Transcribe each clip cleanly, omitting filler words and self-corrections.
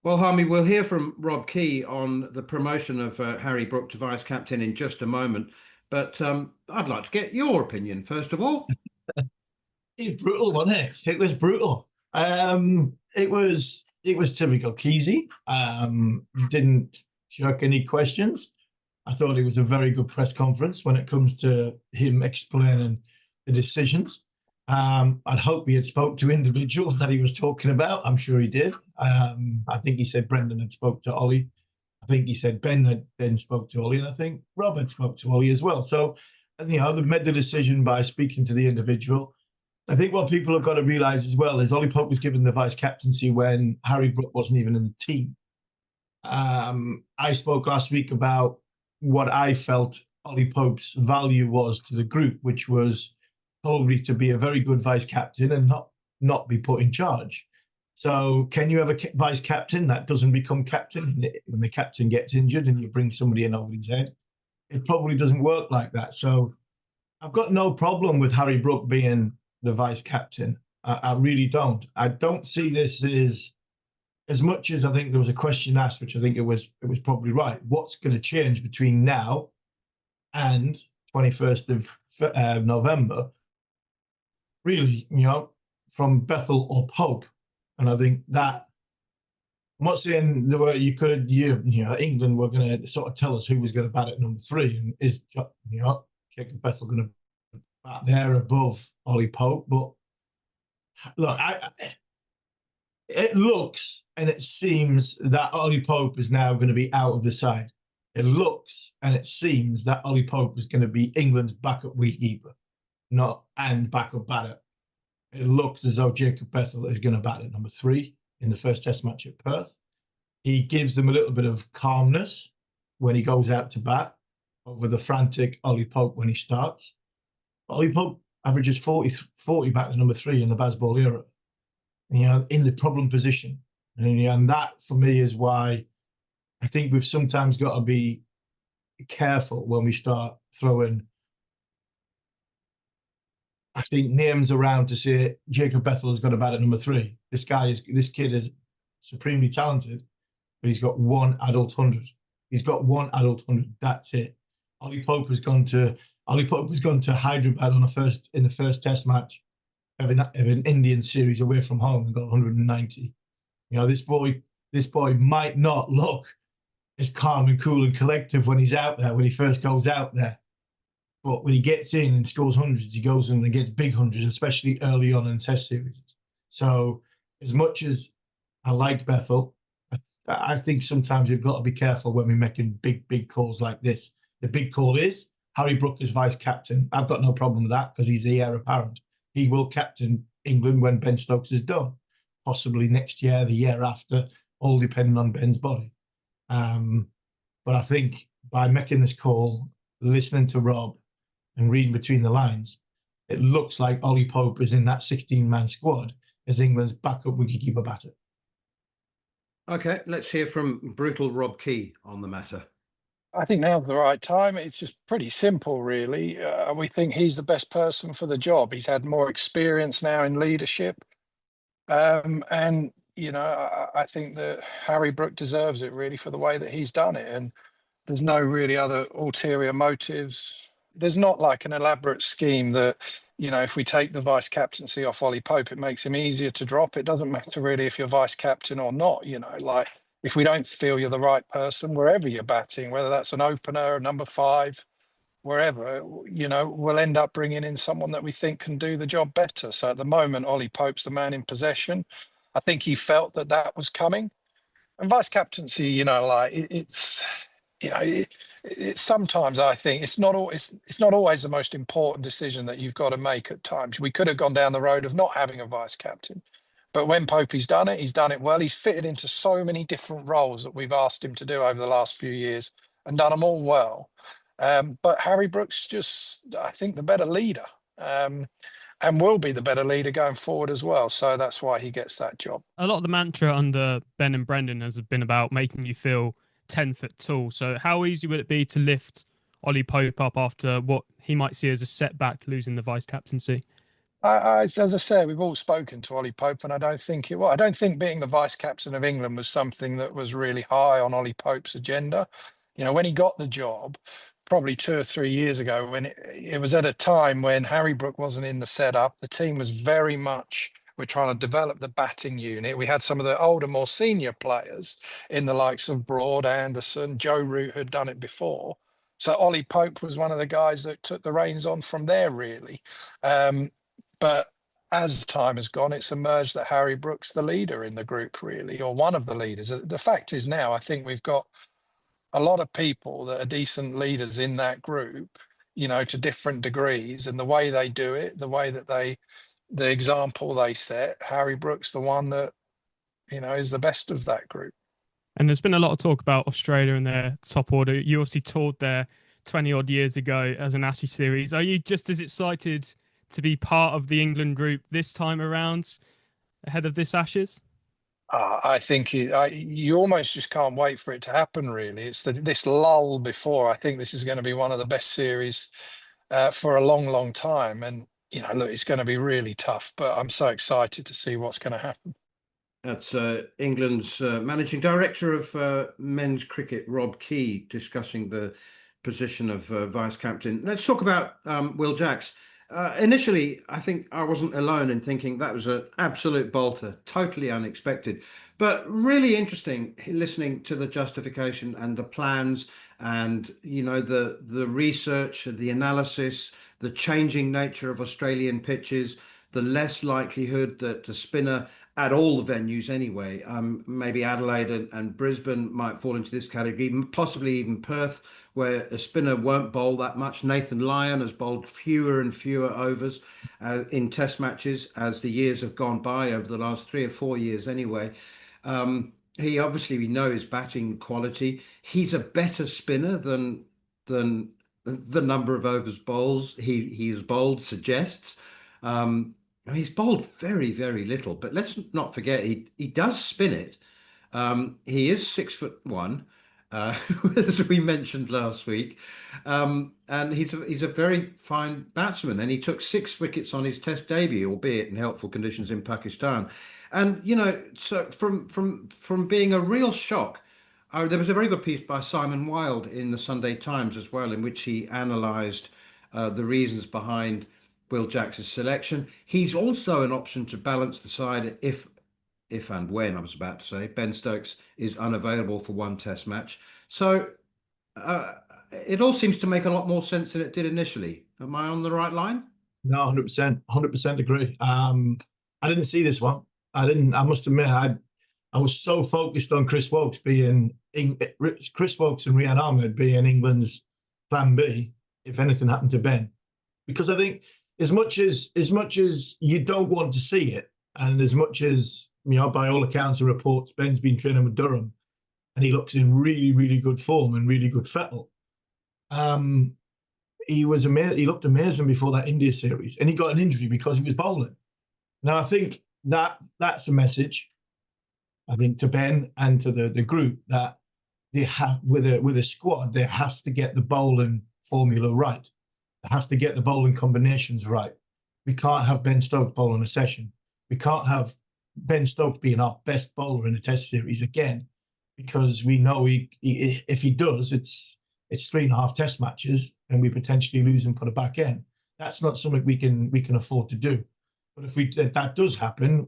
Well, Harmy, we'll hear from Rob Key on the promotion of Harry Brook to vice captain in just a moment. But I'd like to get your opinion first of all. It's brutal, wasn't it? It was brutal. It was typical Keezy. Didn't chuck any questions. I thought it was a very good press conference when it comes to him explaining the decisions. I'd hope he had spoke to individuals that he was talking about. I'm sure he did. I think he said Brendan had spoke to Ollie. I think he said Ben had then spoke to Ollie, and I think Rob had spoke to Ollie as well. So, they've made the decision by speaking to the individual. I think what people have got to realise as well is Ollie Pope was given the vice captaincy when Harry Brook wasn't even in the team. I spoke last week about what I felt Ollie Pope's value was to the group, which was probably to be a very good vice captain and not be put in charge. So, can you have a vice captain that doesn't become captain when the captain gets injured and you bring somebody in over his head? It probably doesn't work like that. So, I've got no problem with Harry Brook being the vice captain. I really don't. I don't see this as much as I think there was a question asked, which I think it was probably right. What's going to change between now and 21st of November? Really, from Bethel or Pope, and I think that I'm not saying there were England were going to sort of tell us who was going to bat at number three, and is Jacob Bethel going to bat there above Ollie Pope? But look, it looks and it seems that Ollie Pope is now going to be out of the side. It looks and it seems that Ollie Pope is going to be England's backup wicketkeeper, not and backup batter. It looks as though Jacob Bethel is going to bat at number three in the first Test match at Perth. He gives them a little bit of calmness when he goes out to bat over the frantic Ollie Pope when he starts. Ollie Pope averages 40 back to number three in the Bazball era, in the problem position. And that, for me, is why I think we've sometimes got to be careful when we start throwing, I think, names around to say Jacob Bethel has got a bat at number three. This kid is supremely talented, but he's got one adult 100. He's got one adult 100. That's it. Ollie Pope has gone to Hyderabad in the first Test match of an Indian series away from home and got 190. This boy might not look as calm and cool and collective when he's out there, when he first goes out there. But when he gets in and scores hundreds, he goes in and gets big hundreds, especially early on in Test series. So as much as I like Bethel, I think sometimes you've got to be careful when we're making big calls like this. The big call is Harry Brook as vice captain. I've got no problem with that because he's the heir apparent. He will captain England when Ben Stokes is done, possibly next year, the year after, all depending on Ben's body. But I think by making this call, listening to Rob and reading between the lines, it looks like Ollie Pope is in that 16-man squad as England's backup wicketkeeper batter. Okay, let's hear from brutal Rob Key on the matter. I think now's the right time. It's just pretty simple, really. We think he's the best person for the job. He's had more experience now in leadership. And, I think that Harry Brook deserves it, really, for the way that he's done it. And there's no really other ulterior motives. There's not like an elaborate scheme that, if we take the vice captaincy off Ollie Pope, it makes him easier to drop. It doesn't matter really if you're vice captain or not, like if we don't feel you're the right person, wherever you're batting, whether that's an opener, number five, wherever, we'll end up bringing in someone that we think can do the job better. So at the moment, Ollie Pope's the man in possession. I think he felt that was coming. And vice captaincy, it's sometimes I think it's not always the most important decision that you've got to make at times. We could have gone down the road of not having a vice captain. But when Popey's done it well. He's fitted into so many different roles that we've asked him to do over the last few years and done them all well. But Harry Brook's just, I think, the better leader and will be the better leader going forward as well. So that's why he gets that job. A lot of the mantra under Ben and Brendan has been about making you feel 10 foot tall. So how easy would it be to lift Ollie Pope up after what he might see as a setback losing the vice captaincy? As I say, we've all spoken to Ollie Pope, and I don't think it was. I don't think being the vice captain of England was something that was really high on Ollie Pope's agenda. You know, when he got the job, probably 2 or 3 years ago, when it was at a time when Harry Brook wasn't in the setup, the team was very much. We're trying to develop the batting unit. We had some of the older, more senior players in the likes of Broad, Anderson, Joe Root had done it before. So Ollie Pope was one of the guys that took the reins on from there, really. But as time has gone, it's emerged that Harry Brook's the leader in the group, really, or one of the leaders. The fact is now, I think we've got a lot of people that are decent leaders in that group, you know, to different degrees, and the way they do it, the way that the example they set, Harry Brook's the one that, you know, is the best of that group. And there's been a lot of talk about Australia and their top order. You obviously toured there 20 odd years ago as an Ashes series. Are you just as excited to be part of the England group this time around ahead of this Ashes? I think you almost just can't wait for it to happen, really. It's this lull before. I think this is going to be one of the best series for a long, long time. And, you know, look, it's going to be really tough, but I'm so excited to see what's going to happen. That's England's managing director of men's cricket, Rob Key, discussing the position of vice captain. Let's talk about Will Jacks. Initially, I think I wasn't alone in thinking that was an absolute bolter, totally unexpected, but really interesting listening to the justification and the plans and, you know, the research, the analysis, the changing nature of Australian pitches, the less likelihood that a spinner at all the venues anyway, maybe Adelaide and Brisbane might fall into this category, possibly even Perth, where a spinner won't bowl that much. Nathan Lyon has bowled fewer and fewer overs in test matches as the years have gone by over the last 3 or 4 years anyway. He obviously, we know his batting quality. He's a better spinner than the number of overs bowls he has bowled suggests. He's bowled very, very little, but let's not forget he does spin it. He is 6'1", as we mentioned last week, and he's a very fine batsman. And he took 6 wickets on his Test debut, albeit in helpful conditions in Pakistan. And you know, so from being a real shock. There was a very good piece by Simon Wilde in the Sunday Times as well, in which he analysed the reasons behind Will Jacks' selection. He's also an option to balance the side if and when, I was about to say, Ben Stokes is unavailable for one test match. So it all seems to make a lot more sense than it did initially. Am I on the right line? No, 100% agree. I didn't see this one. I must admit, I was so focused on Chris Woakes and Rian Ahmed being England's plan B if anything happened to Ben, because I think as much as you don't want to see it, and as much as, you know, by all accounts and reports, Ben's been training with Durham, and he looks in really, really good form and really good fettle. He was amazing. He looked amazing before that India series, and he got an injury because he was bowling. Now I think that's a message, I think, to Ben and to the group, that they have, with a squad, they have to get the bowling formula right. They have to get the bowling combinations right. We can't have Ben Stokes bowling a session. We can't have Ben Stokes being our best bowler in the Test series again, because we know if he does, it's 3.5 Test matches, and we potentially lose him for the back end. That's not something we can afford to do. But if that does happen,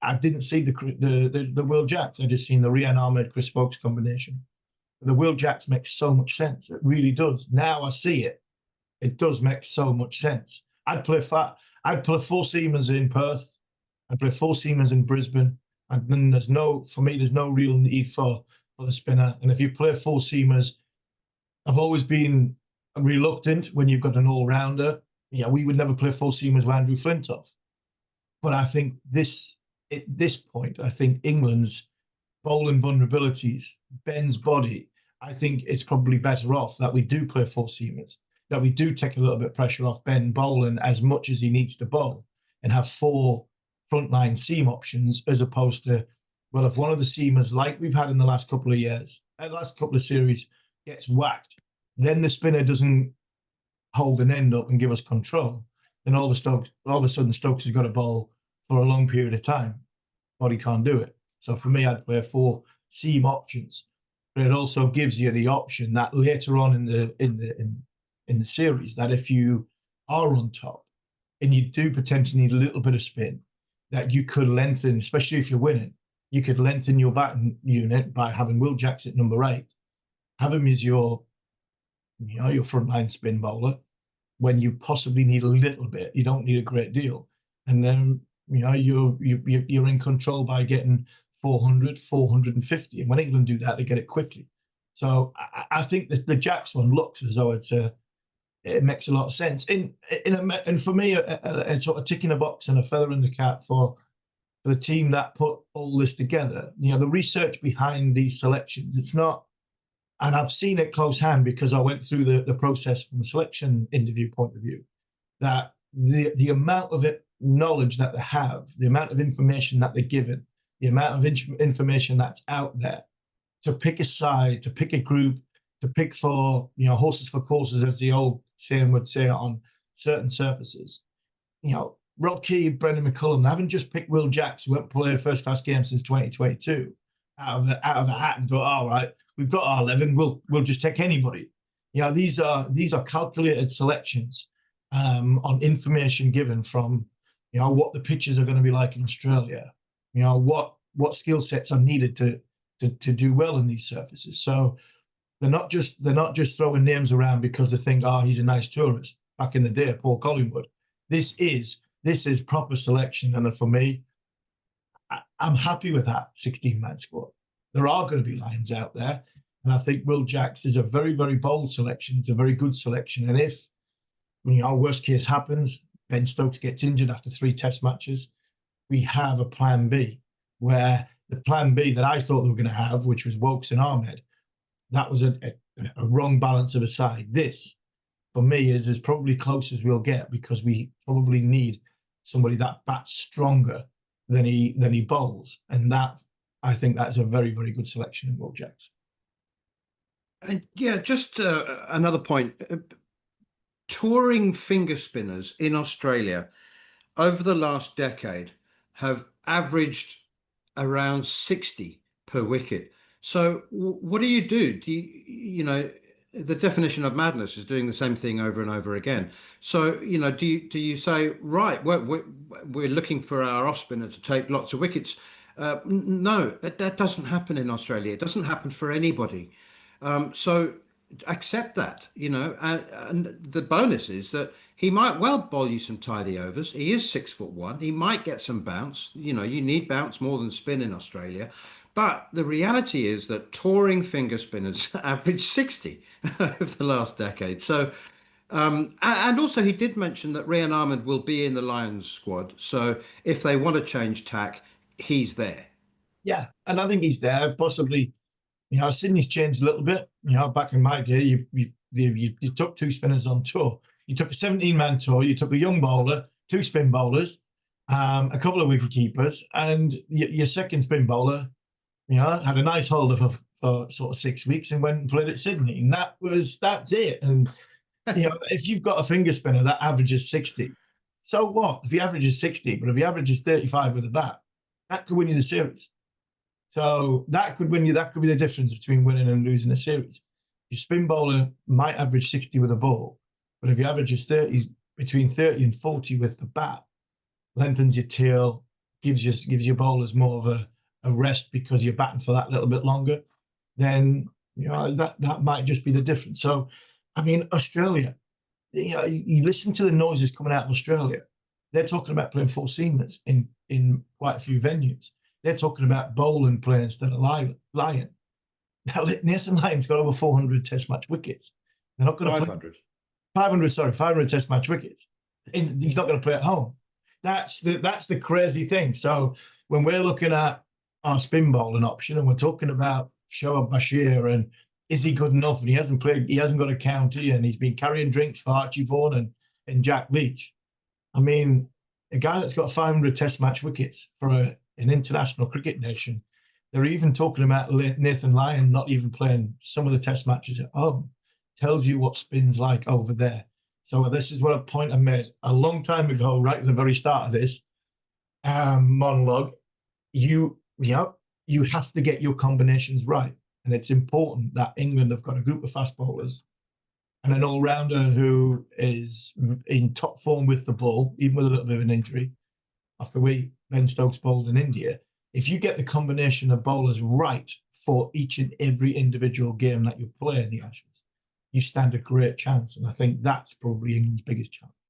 I didn't see the Will Jacks. I just seen the Rian Ahmed Chris Woakes combination. The Will Jacks makes so much sense. It really does. Now I see it. It does make so much sense. I'd play 4 seamers in Perth. I'd play 4 seamers in Brisbane. And then there's no real need for the spinner. And if you play 4 seamers, I've always been reluctant when you've got an all-rounder. Yeah, we would never play 4 seamers with Andrew Flintoff. But I think at this point, I think England's bowling vulnerabilities, Ben's body, I think it's probably better off that we do play 4 seamers, that we do take a little bit of pressure off Ben bowling as much as he needs to bowl, and have 4 frontline seam options, as opposed to, well, if one of the seamers, like we've had in the last couple of years, the last couple of series, gets whacked, then the spinner doesn't hold an end up and give us control. then all of a sudden Stokes has got a ball for a long period of time, but he can't do it. So for me, I'd play 4 seam options, but it also gives you the option that later on in the series, that if you are on top and you do potentially need a little bit of spin, that you could lengthen, especially if you're winning, you could lengthen your batting unit by having Will Jacks at number 8. Have him as your frontline spin bowler when you possibly need a little bit. You don't need a great deal, and then you're in control by getting 400, 450. And when England do that, they get it quickly. So I think the Jacks one looks as though it makes a lot of sense. And for me, it's sort of ticking a box and a feather in the cap for the team that put all this together. The research behind these selections, it's not, and I've seen it close hand because I went through the process from a selection interview point of view, that the amount of knowledge that they have, the amount of information that they're given, the amount of information that's out there to pick a side, to pick a group, to pick for, horses for courses, as the old saying would say, on certain surfaces. Rob Key, Brendan McCullum, they haven't just picked Will Jacks, who haven't played a first-class game since 2022, out of a hat and thought, all right, we've got our 11, we'll just take anybody. These are calculated selections on information given from, what the pitches are going to be like in Australia, what skill sets are needed to do well in these surfaces. So they're not just throwing names around because they think, he's a nice tourist. Back in the day, Paul Collingwood. This is proper selection, and for me, I'm happy with that 16-man squad. There are going to be lions out there, and I think Will Jacks is a very, very bold selection. It's a very good selection, and if worst case happens, Ben Stokes gets injured after 3 Test matches, we have a plan B, where the plan B that I thought they were going to have, which was Wokes and Ahmed, that was a wrong balance of a side. This, for me, is as probably close as we'll get, because we probably need somebody that bats stronger than he bowls, and that, I think, that's a very, very good selection in Will Jacks. And just another point. Touring finger spinners in Australia over the last decade have averaged around 60 per wicket. So what do? The definition of madness is doing the same thing over and over again. So, do you say, right, we're looking for our off spinner to take lots of wickets? No, that doesn't happen in Australia. It doesn't happen for anybody. So accept that, and the bonus is that he might well bowl you some tidy overs. He is 6'1". He might get some bounce. You need bounce more than spin in Australia. But the reality is that touring finger spinners average 60 over the last decade. So, and also he did mention that Rian Ahmed will be in the Lions squad. So if they want to change tack, he's there. Yeah, and I think he's there. Possibly, Sydney's changed a little bit. Back in my day, you took 2 spinners on tour. You took a 17-man tour. You took a young bowler, 2 spin bowlers, a couple of wicket keepers, and your second spin bowler, had a nice holder for sort of 6 weeks and went and played at Sydney, and that's it. And if you've got a finger spinner that averages 60, so what? If he averages 60, but if he averages 35 with a bat, that could win you the series. So that could win you. That could be the difference between winning and losing a series. Your spin bowler might average 60 with a ball, but if he averages 30, between 30 and 40 with the bat, lengthens your tail, gives your bowlers more of a rest because you're batting for that little bit longer, then that might just be the difference. So, I mean, Australia, you listen to the noises coming out of Australia. They're talking about playing 4 seamers in quite a few venues. They're talking about bowling playing instead of Lion. Now, Nathan Lyon's got over 400 Test match wickets. They're not going to 500. 500 Test match wickets. And he's not going to play at home. That's the crazy thing. So when we're looking at our spin bowling option and we're talking about Shoaib Bashir and is he good enough, and he hasn't got a county, and he's been carrying drinks for Archie Vaughan and Jack Leach. I mean, a guy that's got 500 Test match wickets for an international cricket nation. They're even talking about Nathan Lyon not even playing some of the Test matches at home. Tells you what spin's like over there. So this is what a point I made a long time ago, right at the very start of this monologue. You have to get your combinations right. And it's important that England have got a group of fast bowlers and an all-rounder who is in top form with the ball, even with a little bit of an injury, after Ben Stokes bowled in India. If you get the combination of bowlers right for each and every individual game that you play in the Ashes, you stand a great chance. And I think that's probably England's biggest challenge.